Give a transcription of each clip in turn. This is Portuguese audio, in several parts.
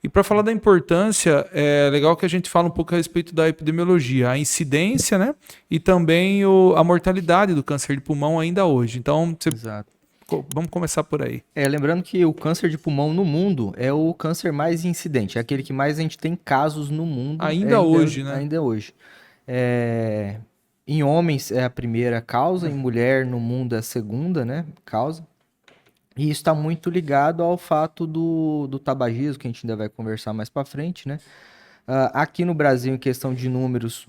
E para falar da importância, é legal que a gente fala um pouco a respeito da epidemiologia, a incidência, né? E também a mortalidade do câncer de pulmão ainda hoje. Então, Exato. vamos começar por aí. Lembrando que o câncer de pulmão no mundo é o câncer mais incidente, é aquele que mais a gente tem casos no mundo Ainda hoje, né? ainda hoje. É, Em homens é a primeira causa, em mulher no mundo é a segunda, né, causa. E isso está muito ligado ao fato do tabagismo, que a gente ainda vai conversar mais para frente, né? Aqui no Brasil, em questão de números,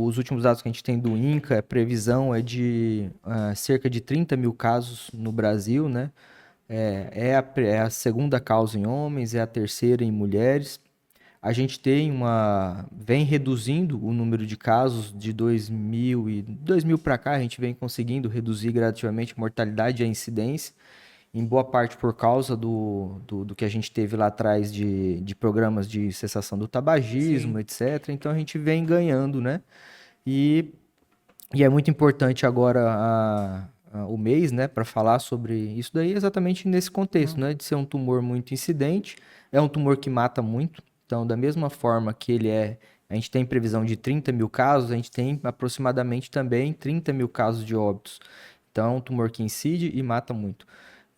os últimos dados que a gente tem do INCA, a previsão é de cerca de 30 mil casos no Brasil, né? É a segunda causa em homens, é a terceira em mulheres. A gente vem reduzindo o número de casos de 2000 para cá, a gente vem conseguindo reduzir gradativamente a mortalidade e a incidência, em boa parte por causa do que a gente teve lá atrás de programas de cessação do tabagismo, Sim. etc. Então a gente vem ganhando, né? E, e é muito importante agora o mês, né, para falar sobre isso daí, exatamente nesse contexto, né, de ser um tumor muito incidente, é um tumor que mata muito. Então, da mesma forma que a gente tem previsão de 30 mil casos, a gente tem aproximadamente também 30 mil casos de óbitos. Então, é um tumor que incide e mata muito.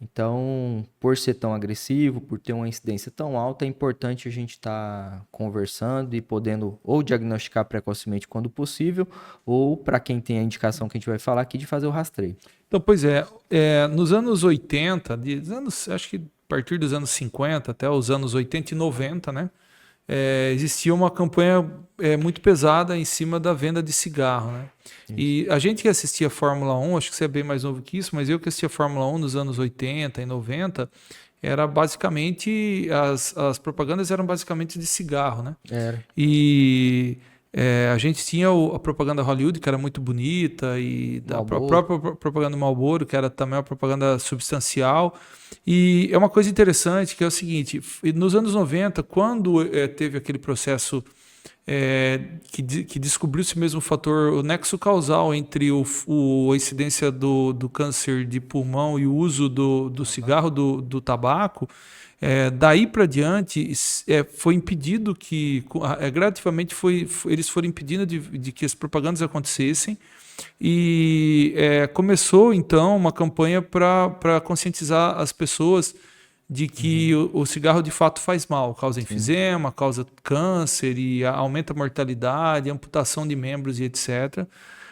Então, por ser tão agressivo, por ter uma incidência tão alta, é importante a gente estar conversando e podendo ou diagnosticar precocemente quando possível, ou para quem tem a indicação que a gente vai falar aqui, de fazer o rastreio. Então, pois nos anos 80, acho que a partir dos anos 50 até os anos 80 e 90, né? Existia uma campanha muito pesada em cima da venda de cigarro, né? Isso. E a gente que assistia Fórmula 1, acho que você é bem mais novo que isso, mas eu que assistia Fórmula 1 nos anos 80 e 90, era basicamente, as propagandas eram basicamente de cigarro, né? Era. E a gente tinha a propaganda Hollywood, que era muito bonita, e da Marlboro. própria propaganda Marlboro, que era também uma propaganda substancial. E é uma coisa interessante, que é o seguinte, nos anos 90, quando teve aquele processo que descobriu-se mesmo o fator, o nexo causal entre a incidência do câncer de pulmão e o uso do cigarro, do tabaco, daí para diante foi impedido gradativamente eles foram impedindo de que as propagandas acontecessem e começou então uma campanha para conscientizar as pessoas de que o cigarro de fato faz mal, causa Sim. enfisema, causa câncer e aumenta a mortalidade, amputação de membros e etc.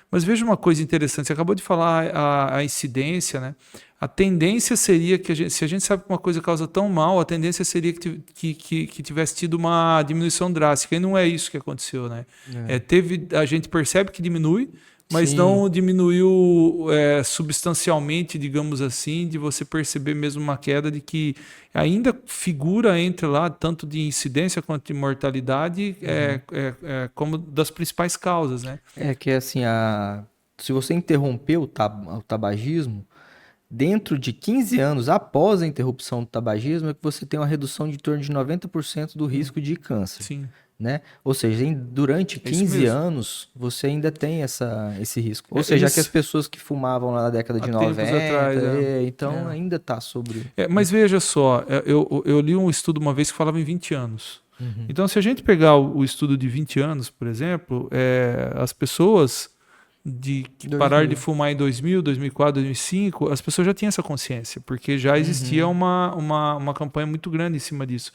Mas veja uma coisa interessante, você acabou de falar a incidência, né? A tendência seria que se a gente sabe que uma coisa causa tão mal, a tendência seria que tivesse tido uma diminuição drástica. E não é isso que aconteceu, né? É. A gente percebe que diminui, mas Sim. não diminuiu substancialmente, digamos assim, de você perceber mesmo uma queda de que ainda figura entre lá, tanto de incidência quanto de mortalidade, como das principais causas, né? É que assim, se você interromper o tabagismo, dentro de 15 anos após a interrupção do tabagismo, é que você tem uma redução de em torno de 90% do risco de câncer, Sim, né? Ou seja, durante é isso 15 mesmo. anos, você ainda tem esse risco. Ou seja, que as Eles, pessoas que fumavam lá na década há de tempos 90, atrás, então é. ainda está sobre... Mas veja só, eu li um estudo uma vez que falava em 20 anos. Uhum. Então, se a gente pegar o estudo de 20 anos, por exemplo, as pessoas que pararam de 2000. fumar em 2000, 2004, 2005, as pessoas já tinham essa consciência, porque já existia Uhum. uma campanha muito grande em cima disso.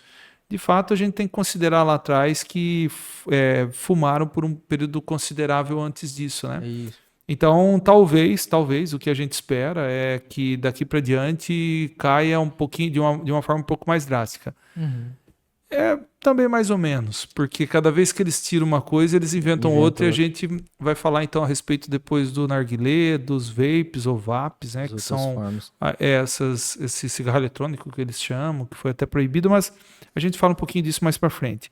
De fato, a gente tem que considerar lá atrás que fumaram por um período considerável antes disso, né? É isso. Então, talvez, o que a gente espera é que daqui para diante caia um pouquinho de uma forma um pouco mais drástica. Uhum. Também mais ou menos, porque cada vez que eles tiram uma coisa, eles inventam Inventa outra e a outra. gente vai falar então a respeito depois do narguilé, dos vapes ou vapes, né, As que outras são formas. esse cigarro eletrônico que eles chamam, que foi até proibido, mas a gente fala um pouquinho disso mais para frente.